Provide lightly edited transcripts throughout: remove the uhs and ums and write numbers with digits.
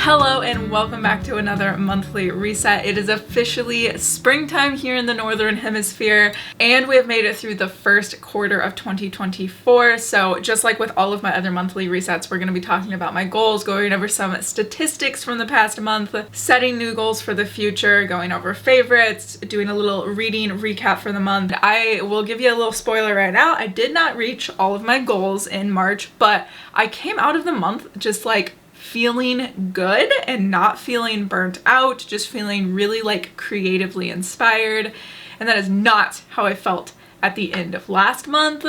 Hello and welcome back to another monthly reset. It is officially springtime here in the Northern Hemisphere and we have made it through the first quarter of 2024. So just like with all of my other monthly resets, we're going to be talking about my goals, going over some statistics from the past month, setting new goals for the future, going over favorites, doing a little reading recap for the month. I will give you a little spoiler right now. I did not reach all of my goals in March, but I came out of the month just like feeling good and not feeling burnt out, just feeling really like creatively inspired. And that is not how I felt at the end of last month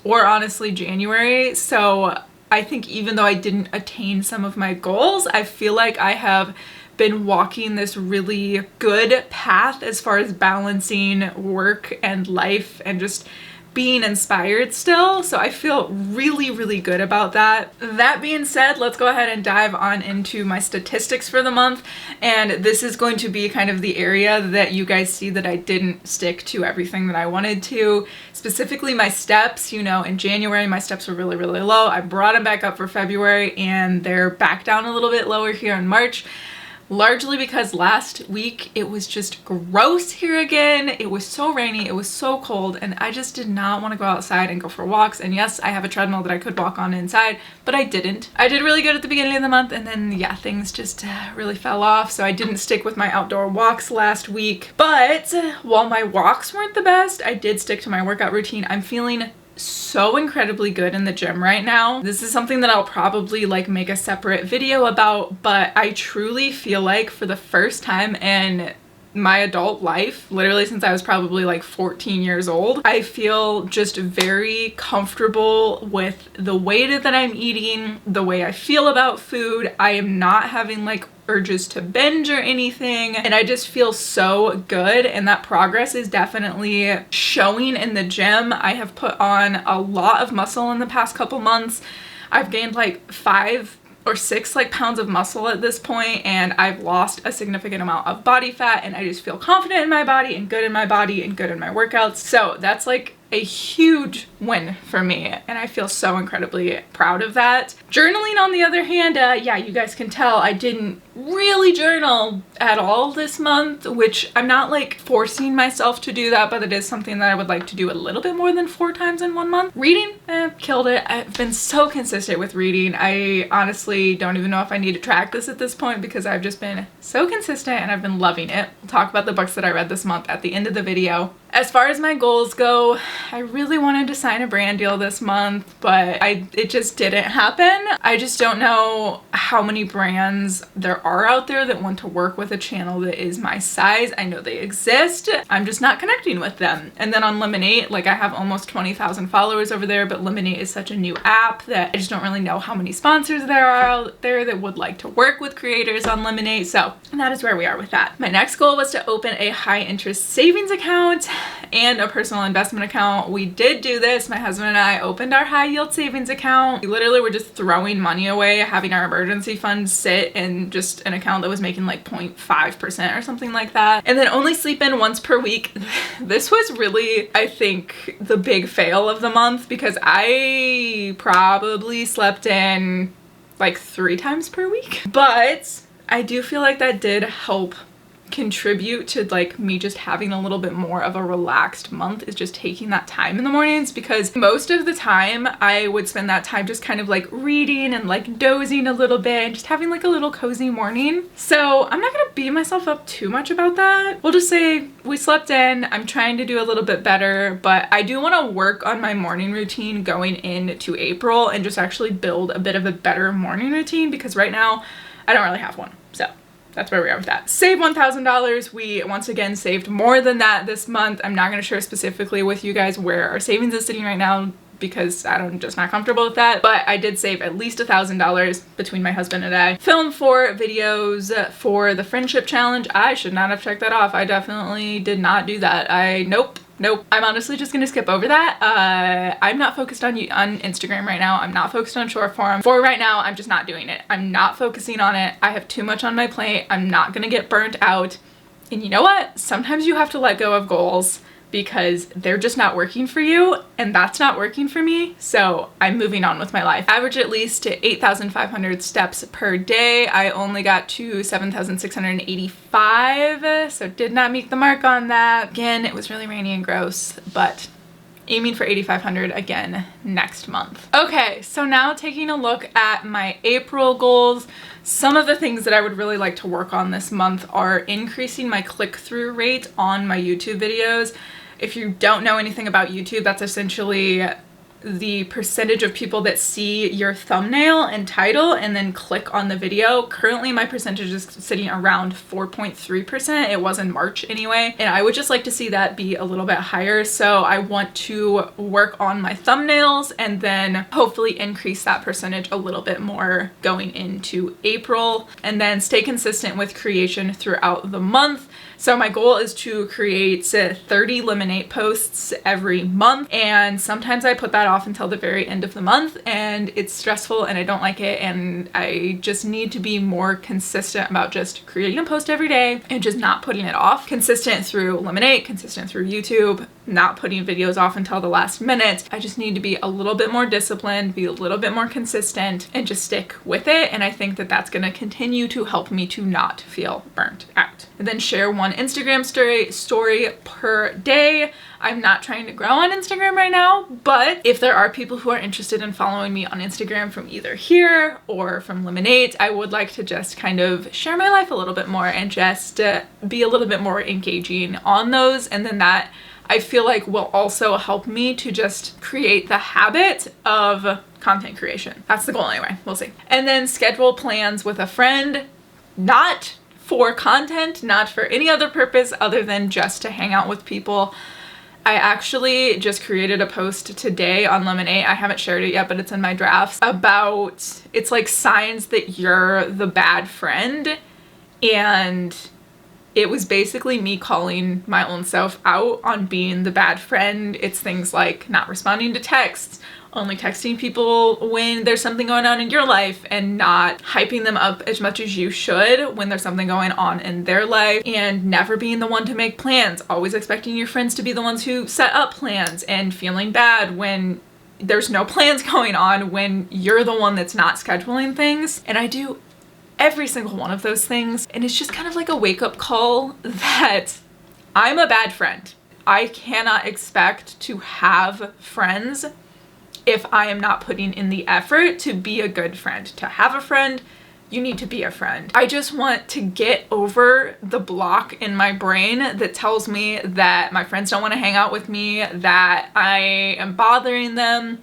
or honestly January. So I think even though I didn't attain some of my goals, I feel like I have been walking this really good path as far as balancing work and life and just being inspired still. So I feel really, really good about that. That being said, let's go ahead and dive on into my statistics for the month. And this is going to be kind of the area that you guys see that I didn't stick to everything that I wanted to. Specifically my steps, you know, in January, my steps were really, really low. I brought them back up for February and they're back down a little bit lower here in March. Largely because last week it was just gross here again. It was so rainy, it was so cold, and I just did not want to go outside and go for walks. And yes, I have a treadmill that I could walk on inside, but I didn't. I did really good at the beginning of the month, and then yeah, things just really fell off. So I didn't stick with my outdoor walks last week. But while my walks weren't the best, I did stick to my workout routine. I'm feeling so incredibly good in the gym right now. This is something that I'll probably like make a separate video about, but I truly feel like for the first time in my adult life, literally since I was probably like 14 years old, I feel just very comfortable with the way that I'm eating, the way I feel about food. I am not having like urges to binge or anything, and I just feel so good, and that progress is definitely showing in the gym. I have put on a lot of muscle in the past couple months. I've gained like 5 or 6 like pounds of muscle at this point, and I've lost a significant amount of body fat, and I just feel confident in my body and good in my body and good in my workouts. So that's like a huge win for me, and I feel so incredibly proud of that. Journaling on the other hand, yeah, you guys can tell I didn't really journal at all this month, which I'm not like forcing myself to do that, but it is something that I would like to do a little bit more than 4 times in 1 month. Reading, killed it. I've been so consistent with reading. I honestly don't even know if I need to track this at this point because I've just been so consistent and I've been loving it. We'll talk about the books that I read this month at the end of the video. As far as my goals go, I really wanted to sign a brand deal this month, but it just didn't happen. I just don't know how many brands there are out there that want to work with a channel that is my size. I know they exist. I'm just not connecting with them. And then on Lemon8, like I have almost 20,000 followers over there, but Lemon8 is such a new app that I just don't really know how many sponsors there are out there that would like to work with creators on Lemon8. So that is where we are with that. My next goal was to open a high interest savings account and a personal investment account. We did do this. My husband and I opened our high yield savings account. We literally were just throwing money away, having our emergency fund sit in just an account that was making like 0.5% or something like that, and then only sleep in once per week. This was really, I think, the big fail of the month because I probably slept in like 3 times per week, but I do feel like that did help contribute to like me just having a little bit more of a relaxed month, is just taking that time in the mornings, because most of the time I would spend that time just kind of like reading and like dozing a little bit and just having like a little cozy morning. So I'm not gonna beat myself up too much about that. We'll just say we slept in. I'm trying to do a little bit better, but I do want to work on my morning routine going into April and just actually build a bit of a better morning routine, because right now I don't really have one. So that's where we are with that. Save $1,000. We once again saved more than that this month. I'm not going to share specifically with you guys where our savings is sitting right now because I'm just not comfortable with that. But I did save at least $1,000 between my husband and I. Filmed 4 videos for the friendship challenge. I should not have checked that off. I definitely did not do that. Nope. I'm honestly just gonna skip over that. I'm not focused on Instagram right now. I'm not focused on short form. For right now, I'm just not doing it. I'm not focusing on it. I have too much on my plate. I'm not gonna get burnt out. And you know what? Sometimes you have to let go of goals because they're just not working for you, and that's not working for me. So I'm moving on with my life. Average at least 8,500 steps per day. I only got to 7,685, so did not meet the mark on that. Again, it was really rainy and gross, but aiming for 8,500 again next month. Okay, so now taking a look at my April goals. Some of the things that I would really like to work on this month are increasing my click-through rate on my YouTube videos. If you don't know anything about YouTube, that's essentially the percentage of people that see your thumbnail and title and then click on the video. Currently, my percentage is sitting around 4.3%. It was in March anyway, and I would just like to see that be a little bit higher. So I want to work on my thumbnails and then hopefully increase that percentage a little bit more going into April, and then stay consistent with creation throughout the month. So my goal is to create 30 Lemon8 posts every month, and sometimes I put that off until the very end of the month, and it's stressful and I don't like it, and I just need to be more consistent about just creating a post every day and just not putting it off. Consistent through Lemon8, consistent through YouTube, not putting videos off until the last minute. I just need to be a little bit more disciplined, be a little bit more consistent, and just stick with it. And I think that that's going to continue to help me to not feel burnt out. And then share one Instagram story per day. I'm not trying to grow on Instagram right now, but if there are people who are interested in following me on Instagram from either here or from Lemon8, I would like to just kind of share my life a little bit more and just be a little bit more engaging on those. And then that, I feel like, will also help me to just create the habit of content creation. That's the goal anyway. We'll see. And then schedule plans with a friend, not for content, not for any other purpose other than just to hang out with people. I actually just created a post today on Lemon8. I haven't shared it yet, but it's in my drafts, about, it's like signs that you're the bad friend. And it was basically me calling my own self out on being the bad friend. It's things like not responding to texts, only texting people when there's something going on in your life, and not hyping them up as much as you should when there's something going on in their life, and never being the one to make plans, always expecting your friends to be the ones who set up plans, and feeling bad when there's no plans going on, when you're the one that's not scheduling things. And I do every single one of those things, and it's just kind of like a wake-up call that I'm a bad friend. I cannot expect to have friends if I am not putting in the effort to be a good friend. To have a friend, you need to be a friend. I just want to get over the block in my brain that tells me that my friends don't want to hang out with me, that I am bothering them,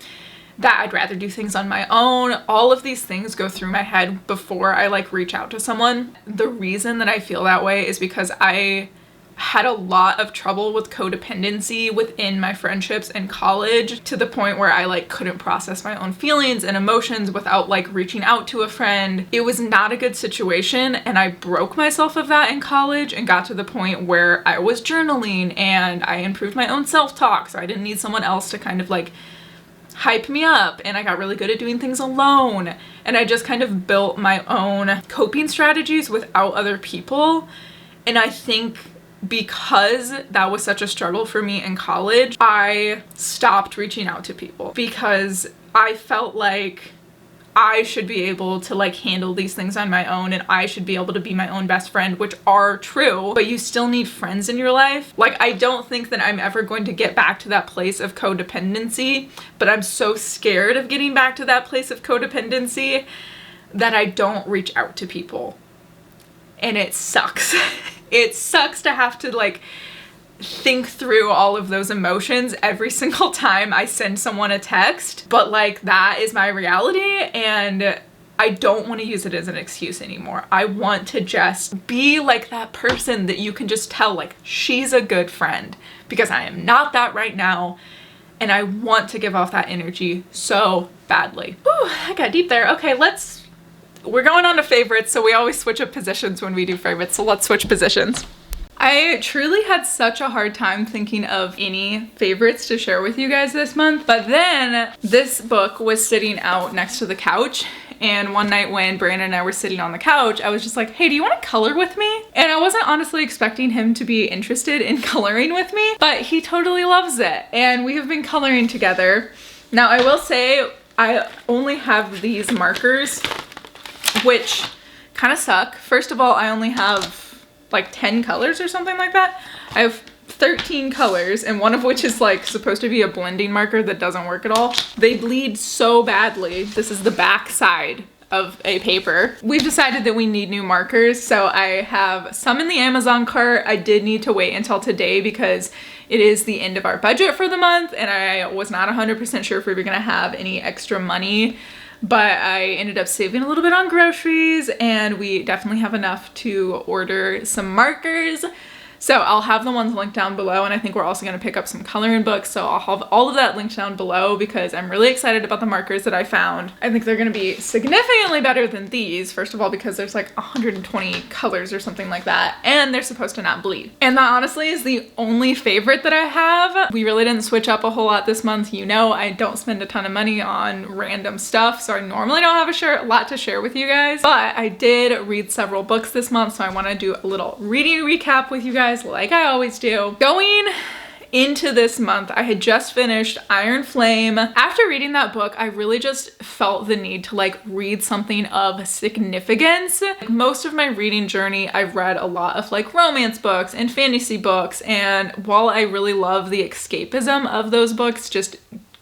that I'd rather do things on my own. All of these things go through my head before I reach out to someone. The reason that I feel that way is because I had a lot of trouble with codependency within my friendships in college, to the point where I couldn't process my own feelings and emotions without reaching out to a friend. It was not a good situation, and I broke myself of that in college and got to the point where I was journaling and I improved my own self-talk, so I didn't need someone else to kind of hype me up, and I got really good at doing things alone, and I just kind of built my own coping strategies without other people. And I think because that was such a struggle for me in college, I stopped reaching out to people, because I felt like I should be able to handle these things on my own, and I should be able to be my own best friend, which are true, but you still need friends in your life. I don't think that I'm ever going to get back to that place of codependency, but I'm so scared of getting back to that place of codependency that I don't reach out to people. And it sucks. It sucks to have to think through all of those emotions every single time I send someone a text, but that is my reality, and I don't want to use it as an excuse anymore. I want to just be that person that you can just tell she's a good friend, because I am not that right now, and I want to give off that energy so badly. Whew, I got deep there. Okay, we're going on to favorites, so we always switch up positions when we do favorites, so let's switch positions. I truly had such a hard time thinking of any favorites to share with you guys this month, but then this book was sitting out next to the couch, And one night when Brandon and I were sitting on the couch, I was just like, hey, do you want to color with me? And I wasn't honestly expecting him to be interested in coloring with me, but he totally loves it. And we have been coloring together. Now, I will say I only have these markers, which kind of suck. First of all, I only have like 10 colors or something like that. I have 13 colors, and one of which is like supposed to be a blending marker that doesn't work at all. They bleed so badly. This is the back side of a paper. We've decided that we need new markers, so I have some in the Amazon cart. I did need to wait until today because it is the end of our budget for the month, and I was not 100% sure if we were gonna have any extra money, but I ended up saving a little bit on groceries, and we definitely have enough to order some markers. So I'll have the ones linked down below, and I think we're also going to pick up some coloring books, so I'll have all of that linked down below because I'm really excited about the markers that I found. I think they're going to be significantly better than these, first of all because there's like 120 colors or something like that, and they're supposed to not bleed. And that honestly is the only favorite that I have. We really didn't switch up a whole lot this month. You know, I don't spend a ton of money on random stuff, so I normally don't have a lot to share with you guys, but I did read several books this month, so I want to do a little reading recap with you guys like I always do. Going into this month, I had just finished Iron Flame. After reading that book, I really just felt the need to like read something of significance. Like, most of my reading journey, I've read a lot of like romance books and fantasy books, and while I really love the escapism of those books, just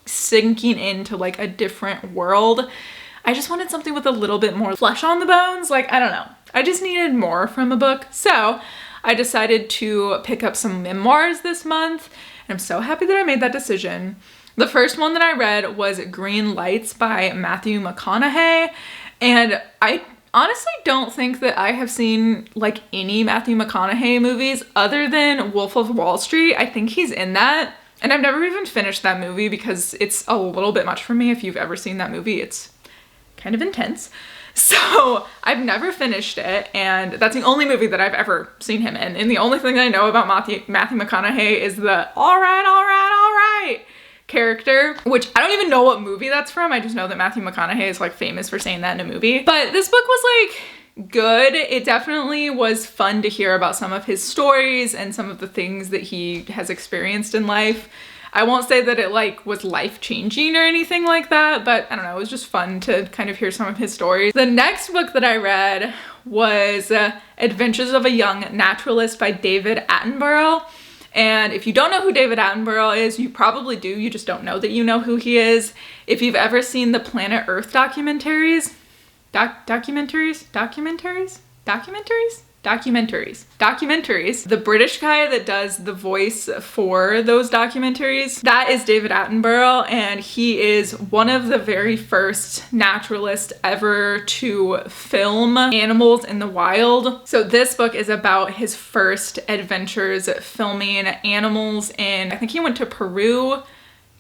sinking into like a different world, I just wanted something with a little bit more flesh on the bones. Like, I don't know. I just needed more from a book. So I decided to pick up some memoirs this month, and I'm so happy that I made that decision. The first one that I read was Green Lights by Matthew McConaughey, and I honestly don't think that I have seen like any Matthew McConaughey movies other than Wolf of Wall Street. I think he's in that, and I've never even finished that movie because it's a little bit much for me. If you've ever seen that movie, it's kind of intense. So I've never finished it, and that's the only movie that I've ever seen him in. And the only thing I know about Matthew McConaughey is the all right character, which I don't even know what movie that's from. I just know that Matthew McConaughey is like famous for saying that in a movie. But this book was like good. It definitely was fun to hear about some of his stories and some of the things that he has experienced in life. I won't say that it like was life-changing or anything like that, but I don't know, it was just fun to kind of hear some of his stories. The next book that I read was Adventures of a Young Naturalist by David Attenborough. And if you don't know who David Attenborough is, you probably do, you just don't know that you know who he is. If you've ever seen the Planet Earth documentaries, the British guy that does the voice for those documentaries, that is David Attenborough, and he is one of the very first naturalists ever to film animals in the wild. So this book is about his first adventures filming animals in, I think he went to Peru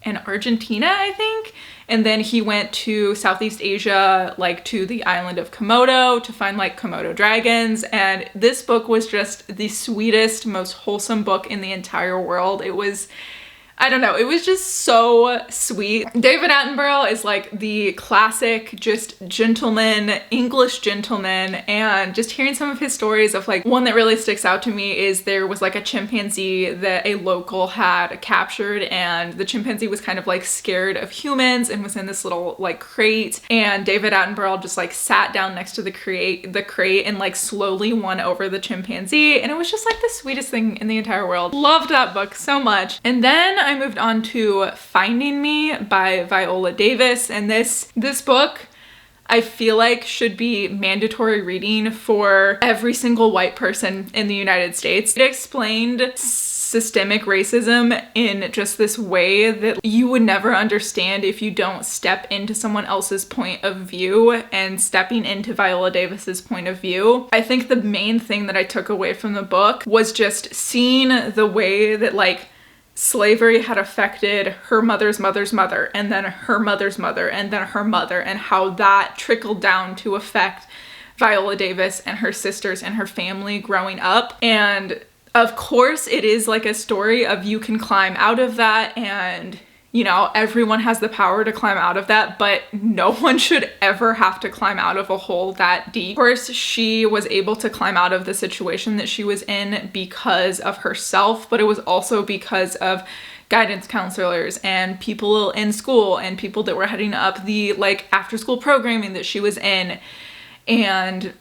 and Argentina, I think. And then he went to Southeast Asia, like to the island of Komodo to find like Komodo dragons. And this book was just the sweetest, most wholesome book in the entire world. It was, I don't know, it was just so sweet. David Attenborough is like the classic, just gentleman, English gentleman, and just hearing some of his stories of like, one that really sticks out to me is there was like a chimpanzee that a local had captured, and the chimpanzee was kind of like scared of humans and was in this little like crate, and David Attenborough just like sat down next to the crate and like slowly won over the chimpanzee, and it was just like the sweetest thing in the entire world. Loved that book so much. And then I moved on to Finding Me by Viola Davis, and this book I feel like should be mandatory reading for every single white person in the United States. It explained systemic racism in just this way that you would never understand if you don't step into someone else's point of view, and stepping into Viola Davis's point of view. I think the main thing that I took away from the book was just seeing the way that like slavery had affected her mother's mother's mother, and then her mother's mother, and then her mother, and how that trickled down to affect Viola Davis and her sisters and her family growing up. And of course it is like a story of you can climb out of that and you know, everyone has the power to climb out of that, but no one should ever have to climb out of a hole that deep. Of course, she was able to climb out of the situation that she was in because of herself, but it was also because of guidance counselors and people in school and people that were heading up the like after school programming that she was in, and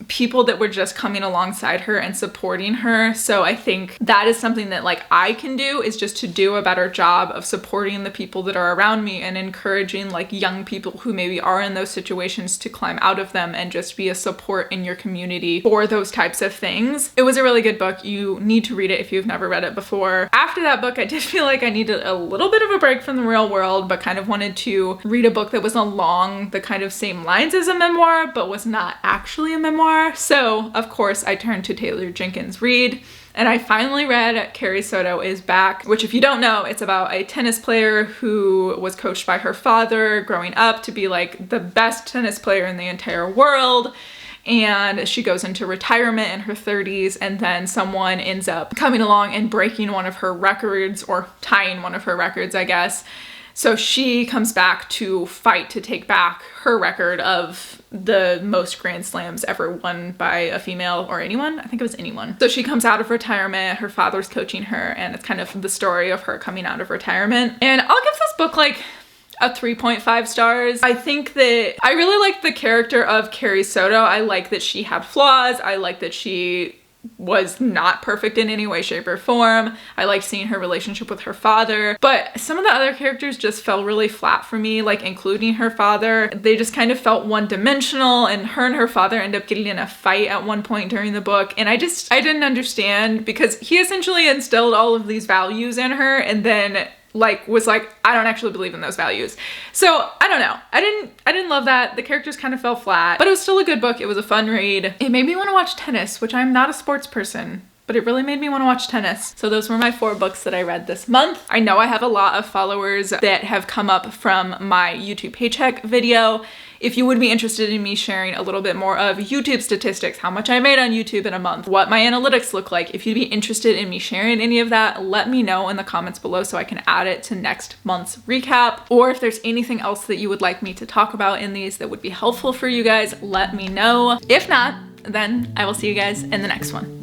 people that were just coming alongside her and supporting her. So I think that is something that like I can do, is just to do a better job of supporting the people that are around me and encouraging like young people who maybe are in those situations to climb out of them and just be a support in your community for those types of things. It was a really good book. You need to read it if you've never read it before. After that book, I did feel like I needed a little bit of a break from the real world, but kind of wanted to read a book that was along the kind of same lines as a memoir, but was not actually a memoir. So, of course, I turned to Taylor Jenkins Reid, and I finally read Carrie Soto is Back, which, if you don't know, it's about a tennis player who was coached by her father growing up to be like the best tennis player in the entire world. And she goes into retirement in her 30s, and then someone ends up coming along and breaking one of her records, or tying one of her records, I guess. So she comes back to fight to take back her record of the most Grand Slams ever won by a female, or anyone. I think it was anyone. So she comes out of retirement, her father's coaching her, and it's kind of the story of her coming out of retirement. And I'll give this book like a 3.5 stars. I think that I really like the character of Carrie Soto. I like that she had flaws. I like that she was not perfect in any way, shape, or form. I liked seeing her relationship with her father, but some of the other characters just fell really flat for me, like including her father. They just kind of felt one-dimensional, and her father end up getting in a fight at one point during the book, and I didn't understand, because he essentially instilled all of these values in her and then was like, I don't actually believe in those values. So I don't know. I didn't love that. The characters kind of fell flat, but it was still a good book. It was a fun read. It made me want to watch tennis, which I'm not a sports person, but it really made me want to watch tennis. So those were my 4 books that I read this month. I know I have a lot of followers that have come up from my YouTube paycheck video. If you would be interested in me sharing a little bit more of YouTube statistics, how much I made on YouTube in a month, what my analytics look like, if you'd be interested in me sharing any of that, let me know in the comments below so I can add it to next month's recap. Or if there's anything else that you would like me to talk about in these that would be helpful for you guys, let me know. If not, then I will see you guys in the next one.